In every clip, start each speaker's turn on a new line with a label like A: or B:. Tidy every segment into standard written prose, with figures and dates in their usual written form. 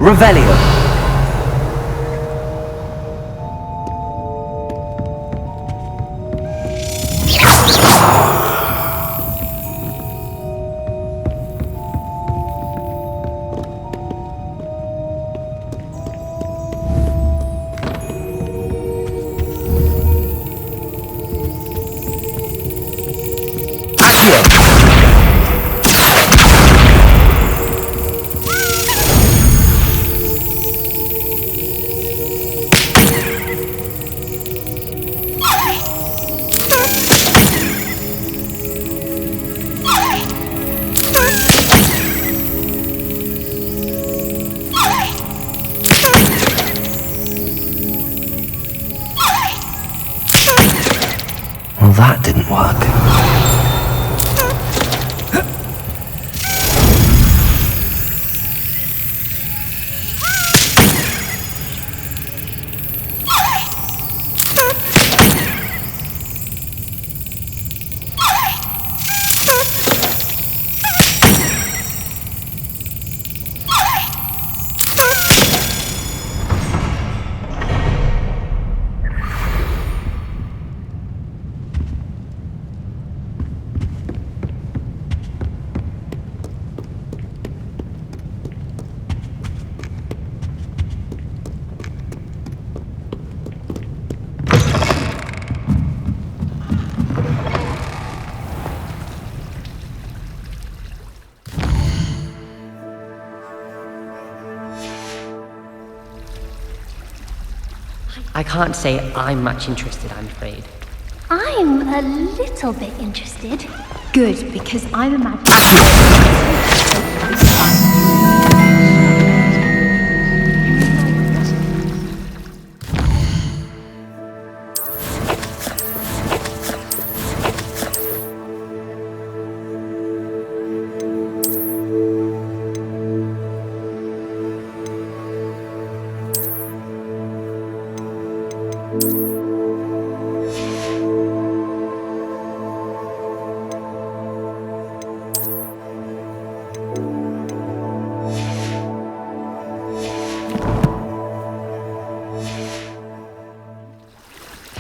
A: Revelio. Well, that didn't work. I can't say I'm much interested, I'm afraid.
B: I'm a little bit interested. Good, because I'm imagining...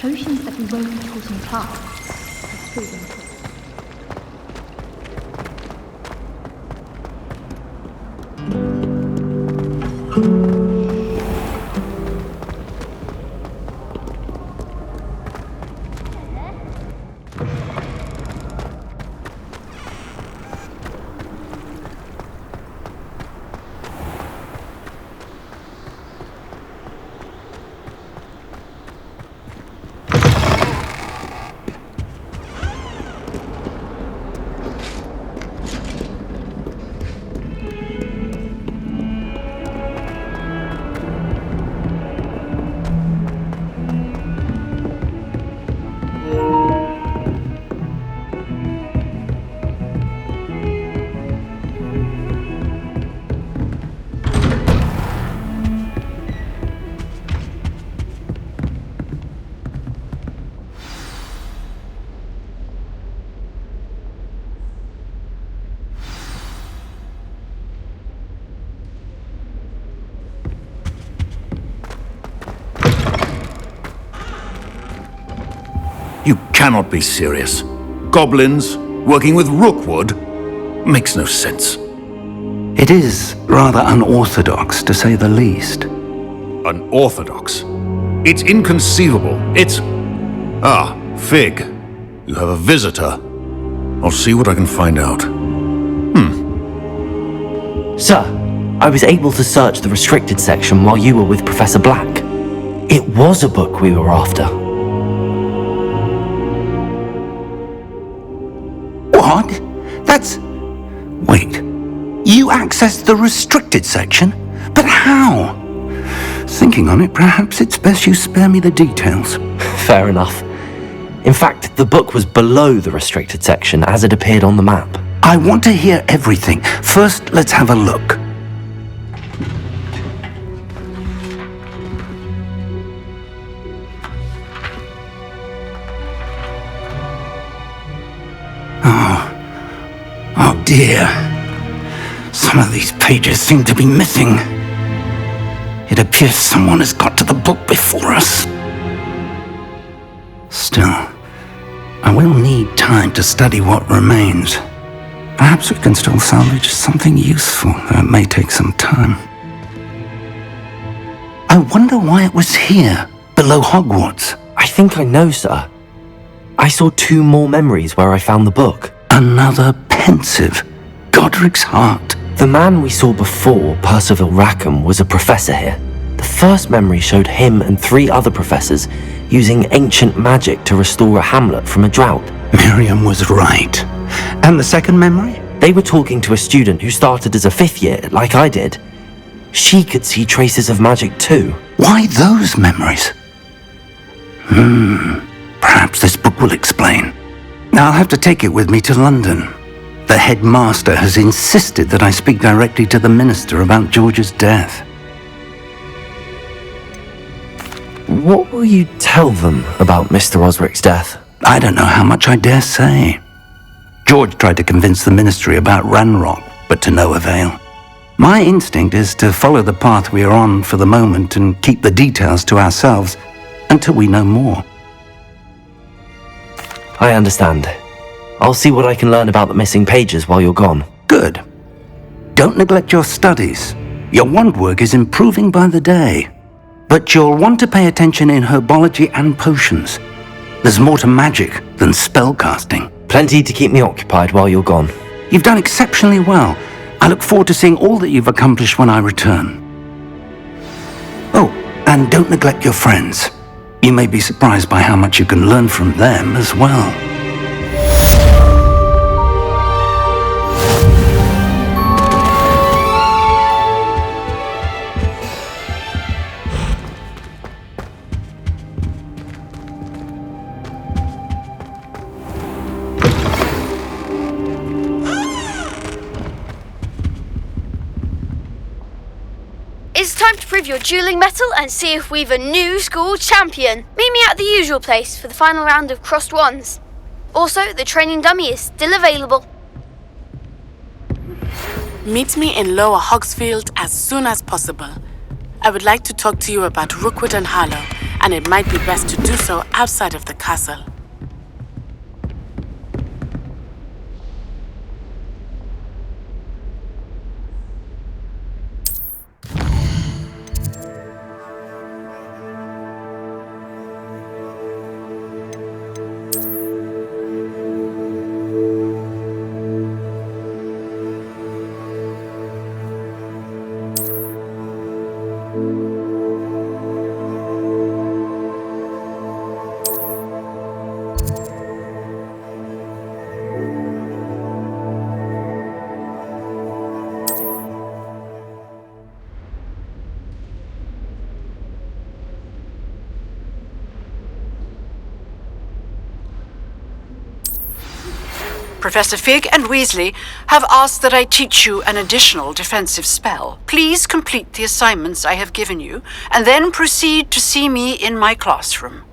B: Potions that we won't be taught in class. That's proven.
C: You cannot be serious. Goblins working with Rookwood? Makes no sense.
D: It is rather unorthodox, to say the least.
C: Unorthodox? It's inconceivable. It's... Ah, Fig. You have a visitor. I'll see what I can find out.
A: Sir, I was able to search the restricted section while you were with Professor Black. It was a book we were after.
D: What? That's... Wait. You accessed the restricted section? But how? Thinking on it, perhaps it's best you spare me the details.
A: Fair enough. In fact, the book was below the restricted section as it appeared on the map.
D: I want to hear everything. First, let's have a look. Oh dear. Some of these pages seem to be missing. It appears someone has got to the book before us. Still, I will need time to study what remains. Perhaps we can still salvage something useful, though it may take some time. I wonder why it was here, below Hogwarts.
A: I think I know, sir. I saw 2 more memories where I found the book.
D: Another pensive. Godric's heart.
A: The man we saw before, Percival Rackham, was a professor here. The first memory showed him and 3 other professors using ancient magic to restore a hamlet from a drought.
D: Miriam was right. And the second memory?
A: They were talking to a student who started as a 5th year, like I did. She could see traces of magic too.
D: Why those memories? Perhaps this book will explain. I'll have to take it with me to London. The headmaster has insisted that I speak directly to the minister about George's death.
A: What will you tell them about Mr. Osric's death?
D: I don't know how much I dare say. George tried to convince the ministry about Ranrock, but to no avail. My instinct is to follow the path we are on for the moment and keep the details to ourselves until we know more.
A: I understand. I'll see what I can learn about the missing pages while you're gone.
D: Good. Don't neglect your studies. Your wand work is improving by the day. But you'll want to pay attention in herbology and potions. There's more to magic than spellcasting.
A: Plenty to keep me occupied while you're gone.
D: You've done exceptionally well. I look forward to seeing all that you've accomplished when I return. Oh, and don't neglect your friends. You may be surprised by how much you can learn from them as well.
E: It's time to prove your dueling mettle and see if we've a new school champion. Meet me at the usual place for the final round of crossed wands. Also, the training dummy is still available.
F: Meet me in Lower Hogsfield as soon as possible. I would like to talk to you about Rookwood and Harlow, and it might be best to do so outside of the castle.
G: Professor Fig and Weasley have asked that I teach you an additional defensive spell. Please complete the assignments I have given you, and then proceed to see me in my classroom.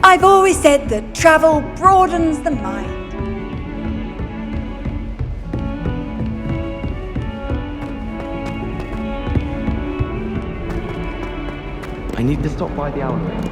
H: I've always said that travel broadens the mind.
I: I need to stop by the elevator.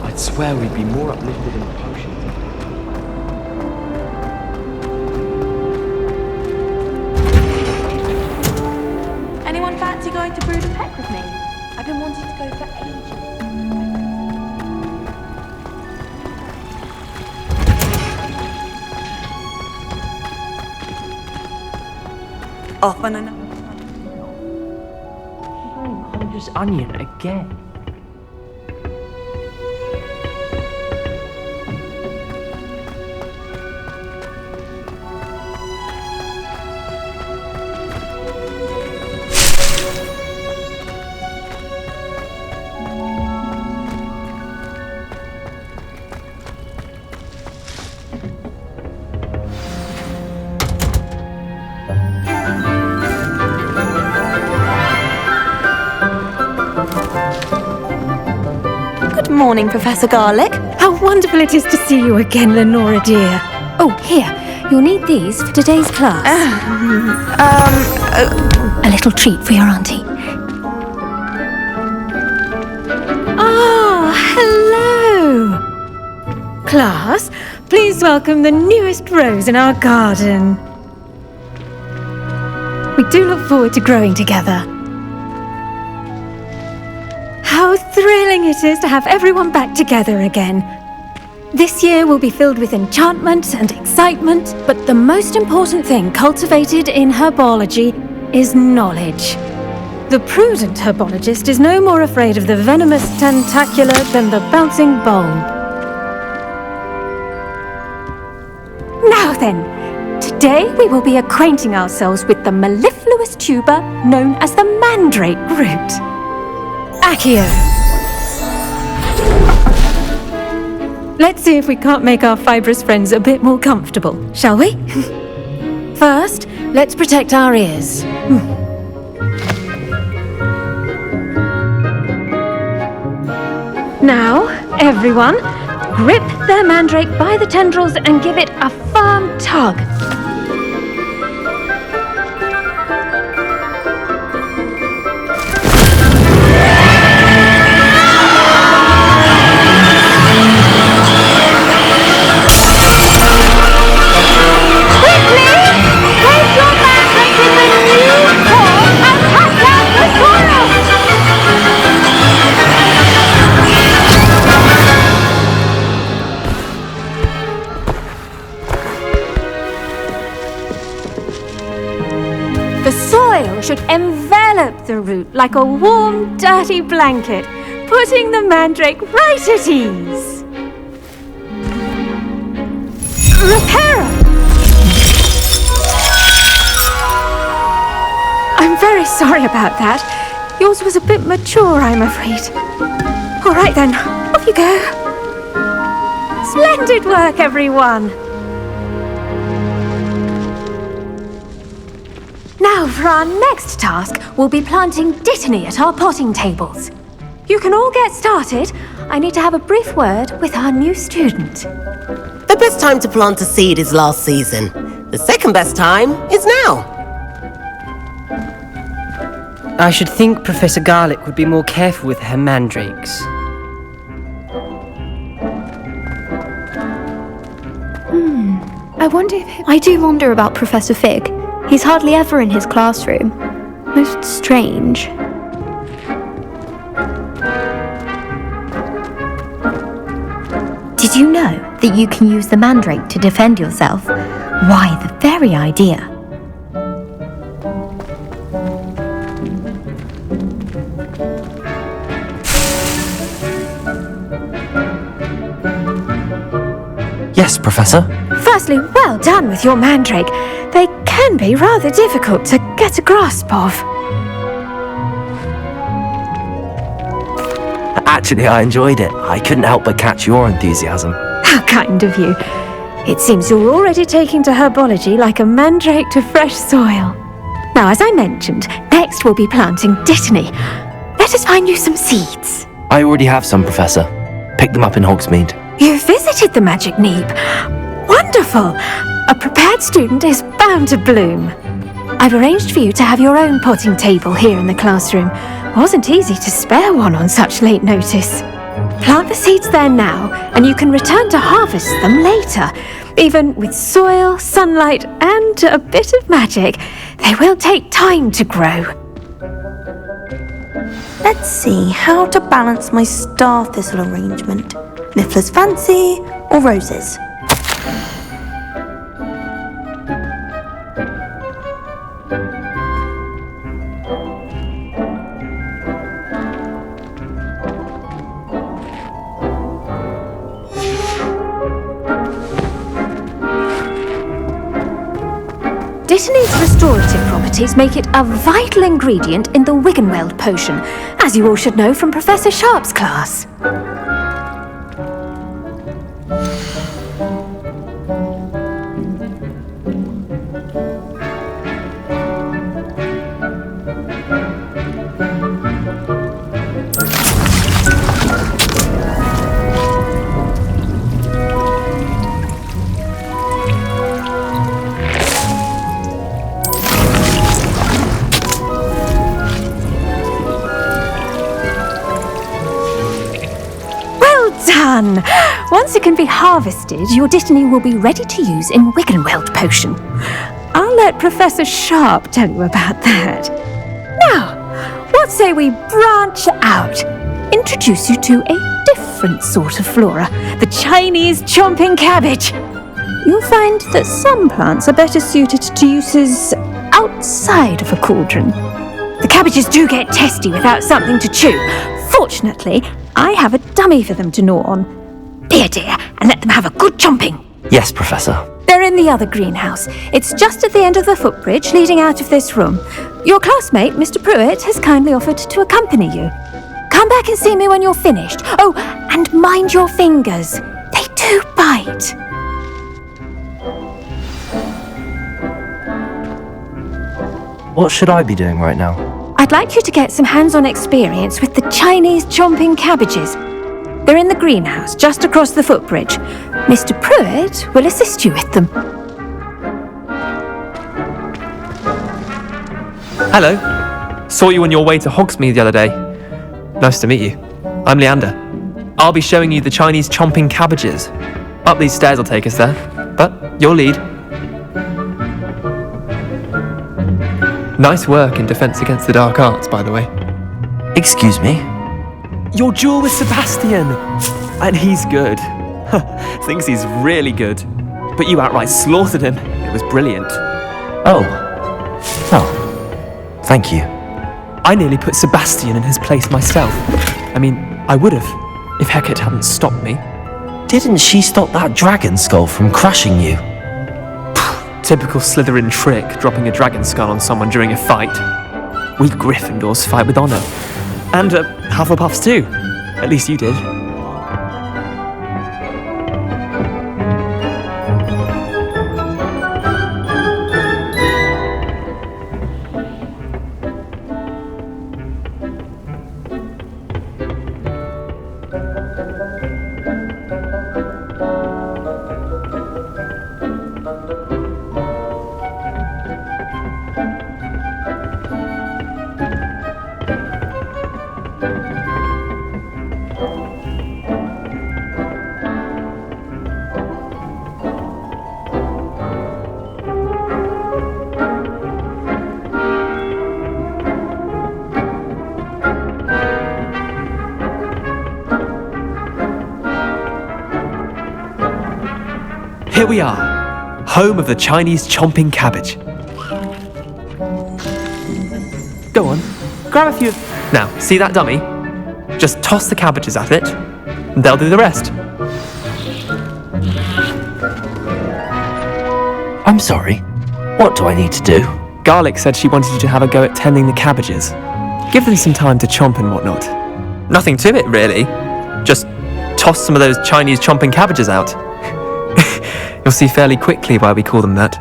I: I swear we'd be more uplifted in the potions.
H: Anyone fancy going to Brood of Peck with me? I've been wanting to go for ages. Off on another.
I: Hunter's onion again.
J: Good morning, Professor Garlick. How wonderful it is to see you again, Lenora dear. Oh, here. You'll need these for today's class. A little treat for your auntie. Ah, hello. Class, please welcome the newest rose in our garden. We do look forward to growing together. How thrilling it is to have everyone back together again. This year will be filled with enchantment and excitement, but the most important thing cultivated in herbology is knowledge. The prudent herbologist is no more afraid of the venomous tentacula than the bouncing bulb. Now then, today we will be acquainting ourselves with the mellifluous tuber known as the mandrake root. Accio. Let's see if we can't make our fibrous friends a bit more comfortable, shall we? First, let's protect our ears. Now, everyone, grip their mandrake by the tendrils and give it a firm tug. The soil should envelop the root like a warm, dirty blanket, putting the mandrake right at ease. Reparo! I'm very sorry about that. Yours was a bit mature, I'm afraid. All right then, off you go. Splendid work, everyone. Now, for our next task, we'll be planting dittany at our potting tables. You can all get started. I need to have a brief word with our new student.
K: The best time to plant a seed is last season. The second best time is now.
L: I should think Professor Garlick would be more careful with her mandrakes.
E: I do wonder about Professor Fig. He's hardly ever in his classroom. Most strange.
J: Did
M: Did you know that you can use the mandrake to defend yourself? Why, the very idea.
A: Yes, Professor.
J: Firstly, well done with your mandrake. They can be rather difficult to get a grasp of.
A: Actually, I enjoyed it. I couldn't help but catch your enthusiasm.
J: How kind of you. It seems you're already taking to herbology like a mandrake to fresh soil. Now, as I mentioned, next we'll be planting dittany. Let us find you some seeds.
A: I already have some, Professor. Picked them up in Hogsmeade.
J: You visited the Magic Neep. Wonderful! A prepared student is bound to bloom. I've arranged for you to have your own potting table here in the classroom. Wasn't easy to spare one on such late notice. Plant the seeds there now, and you can return to harvest them later. Even with soil, sunlight, and a bit of magic, they will take time to grow.
H: Let's see how to balance my star thistle arrangement. Niffler's fancy or roses?
J: Dittany's restorative properties make it a vital ingredient in the Wiggenweld potion, as you all should know from Professor Sharp's class. Done! Once it can be harvested, your dittany will be ready to use in Wiggenweld potion. I'll let Professor Sharp tell you about that. Now, what say we branch out? Introduce you to a different sort of flora, the Chinese chomping cabbage. You'll find that some plants are better suited to uses outside of a cauldron. The cabbages do get testy without something to chew. Fortunately, I have a dummy for them to gnaw on. Be a dear and let them have a good chomping.
A: Yes, Professor.
J: They're in the other greenhouse. It's just at the end of the footbridge leading out of this room. Your classmate, Mr. Pruitt, has kindly offered to accompany you. Come back and see me when you're finished. Oh, and mind your fingers. They do bite.
A: What should I be doing right now?
J: I'd like you to get some hands-on experience with the Chinese chomping cabbages. They're in the greenhouse, just across the footbridge. Mr. Pruitt will assist you with them.
I: Hello. Saw you on your way to Hogsmeade the other day. Nice to meet you. I'm Leander. I'll be showing you the Chinese chomping cabbages. Up these stairs will take us there, but your lead. Nice work in Defense Against the Dark Arts, by the way.
A: Excuse me?
I: Your duel with Sebastian! And he's good. Thinks he's really good. But you outright slaughtered him. It was brilliant.
A: Oh. Thank you.
I: I nearly put Sebastian in his place myself. I mean, I would have, if Hecate hadn't stopped me.
A: Didn't she stop that dragon skull from crushing you?
I: Typical Slytherin trick, dropping a dragon skull on someone during a fight. We Gryffindors fight with honor. And Hufflepuffs too. At least you did. Here we are, home of the Chinese chomping cabbage. Go on, grab a few. Now, see that dummy? Just toss the cabbages at it, and they'll do the rest.
A: I'm sorry. What do I need to do?
I: Garlic said she wanted you to have a go at tending the cabbages. Give them some time to chomp and whatnot. Nothing to it, really. Just toss some of those Chinese chomping cabbages out. You'll see fairly quickly why we call them that.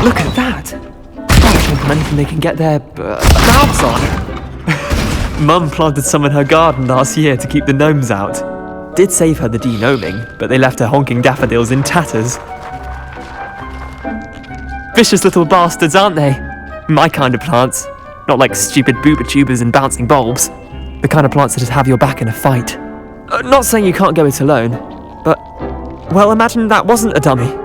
I: Look at that! They'll chomp on anything they can get their mouths on. Mum planted some in her garden last year to keep the gnomes out. Did save her the de-gnoming, but they left her honking daffodils in tatters. Vicious little bastards, aren't they? My kind of plants. Not like stupid booba tubers and bouncing bulbs. The kind of plants that just have your back in a fight. Not saying you can't go it alone, but... well, imagine that wasn't a dummy.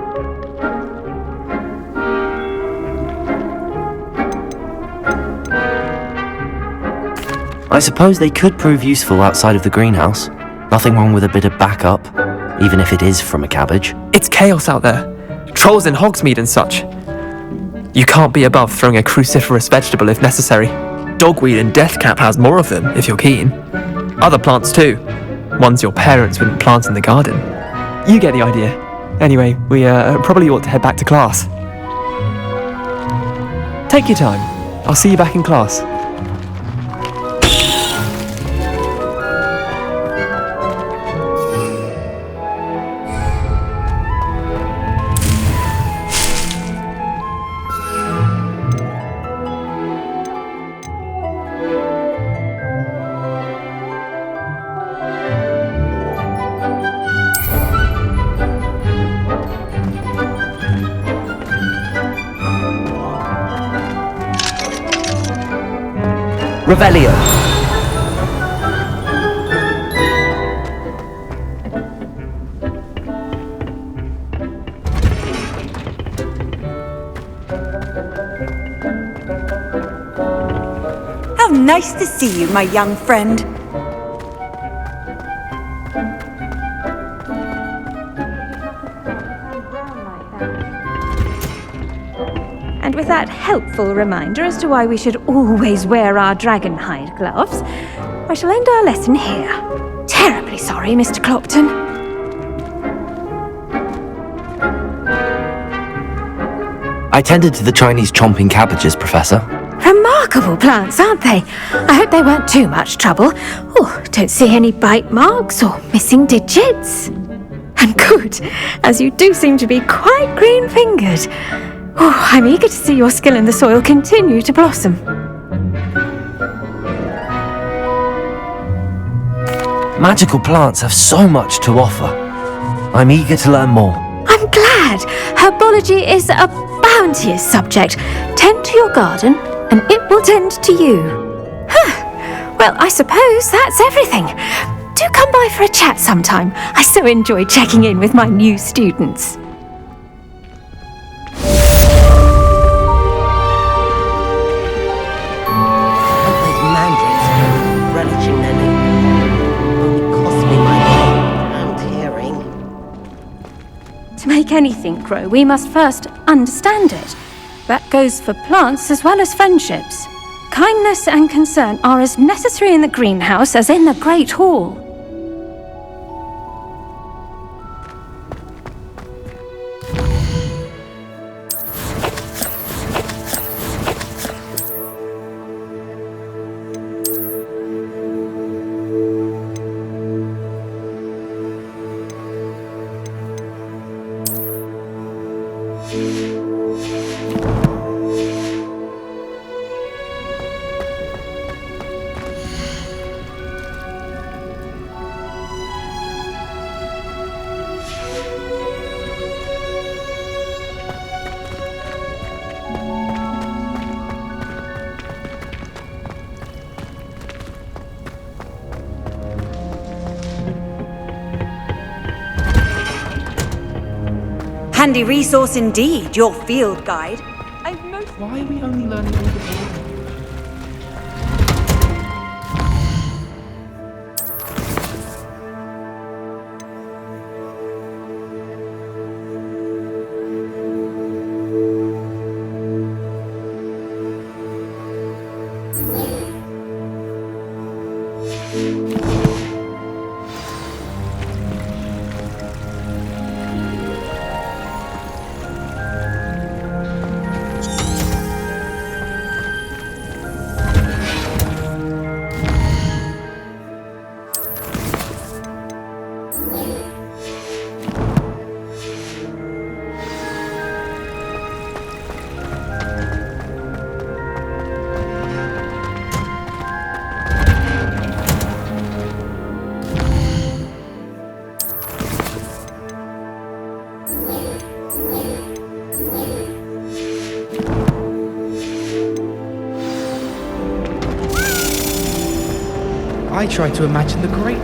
A: I suppose they could prove useful outside of the greenhouse. Nothing wrong with a bit of backup, even if it is from a cabbage.
I: It's chaos out there. Trolls in Hogsmeade and such. You can't be above throwing a cruciferous vegetable if necessary. Dogweed and deathcap has more of them, if you're keen. Other plants too. Ones your parents wouldn't plant in the garden. You get the idea. Anyway, we probably ought to head back to class. Take your time. I'll see you back in class.
L: Revelio.
N: How nice to see you, my young friend.
J: And with that helpful reminder as to why we should always wear our dragon hide gloves, I shall end our lesson here. Terribly sorry, Mr. Clopton.
A: I tended to the Chinese chomping cabbages, Professor.
J: Remarkable plants, aren't they? I hope they weren't too much trouble. Oh, don't see any bite marks or missing digits. And good, as you do seem to be quite green-fingered. Oh, I'm eager to see your skill in the soil continue to blossom.
A: Magical plants have so much to offer. I'm eager to learn more.
J: I'm glad. Herbology is a bounteous subject. Tend to your garden, and it will tend to you. Well, I suppose that's everything. Do come by for a chat sometime. I so enjoy checking in with my new students. To make anything grow, we must first understand it. That goes for plants as well as friendships. Kindness and concern are as necessary in the greenhouse as in the Great Hall.
N: Handy resource indeed, your field guide.
I: Why are we only learning all the I try to imagine the great...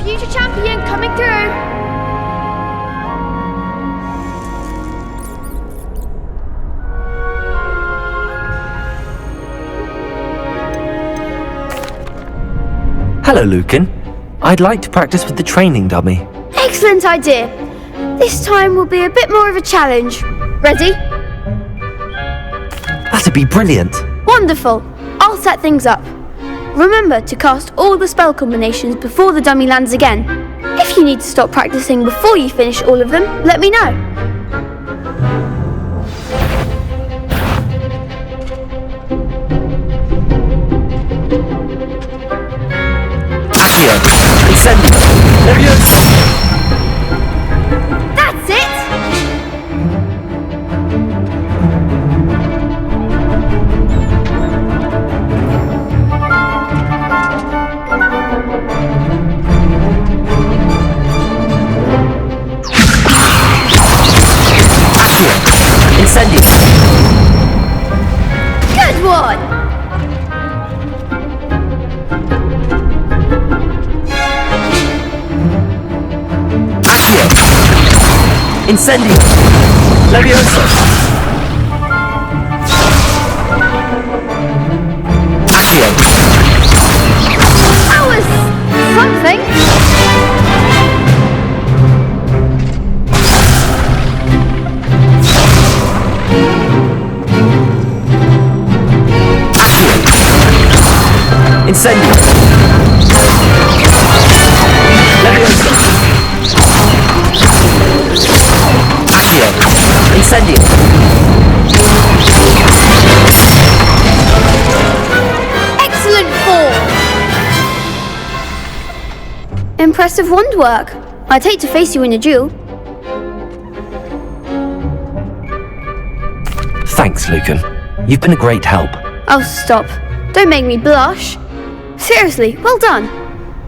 E: Future champion coming through!
A: Hello, Lucan. I'd like to practice with the training dummy.
E: Excellent idea. This time will be a bit more of a challenge. Ready?
A: That'd be brilliant.
E: Wonderful. I'll set things up. Remember to cast all the spell combinations before the dummy lands again. If you need to stop practicing before you finish all of them, let me know.
A: Accio! Incendio! Levioso!
E: That's it!
A: Incendio!
E: Good one!
A: Accio! Incendio! Levioso! Accio!
E: That was something.
A: Incendio! Levioso! Accio! Incendio!
E: Excellent form! Impressive wand work. I'd hate to face you in a duel.
A: Thanks, Lucan. You've been a great help.
E: Oh, stop. Don't make me blush. Seriously, well done.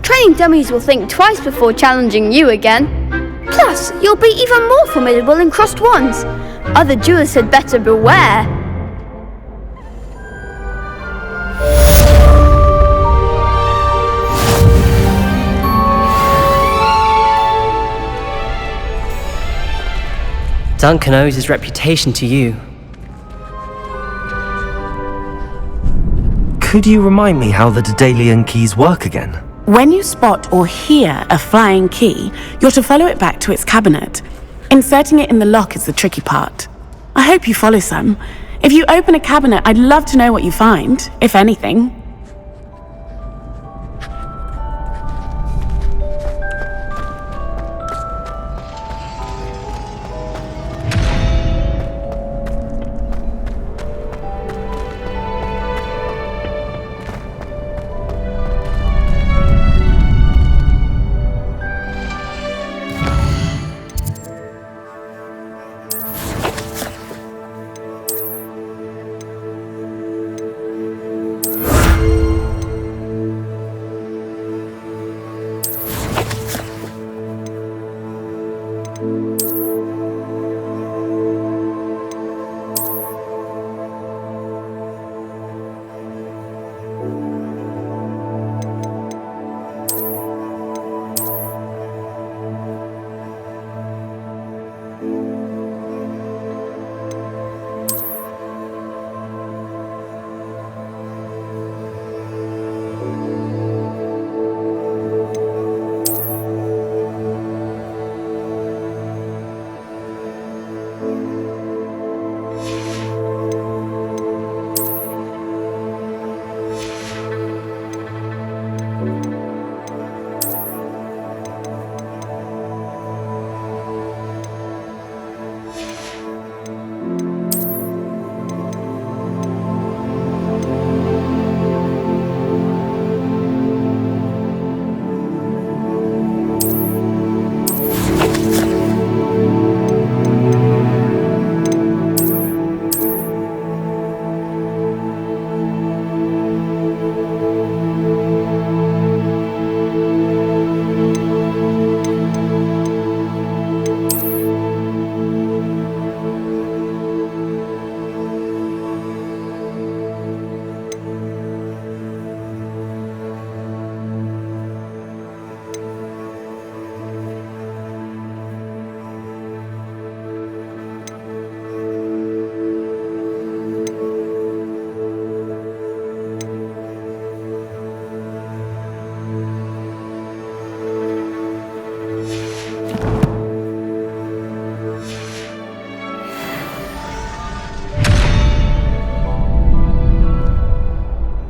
E: Training dummies will think twice before challenging you again. Plus, you'll be even more formidable in crossed wands. Other duelists had better beware.
L: Duncan owes his reputation to you.
A: Could you remind me how the Daedalian keys work again?
F: When you spot or hear a flying key, you're to follow it back to its cabinet. Inserting it in the lock is the tricky part. I hope you follow some. If you open a cabinet, I'd love to know what you find, if anything.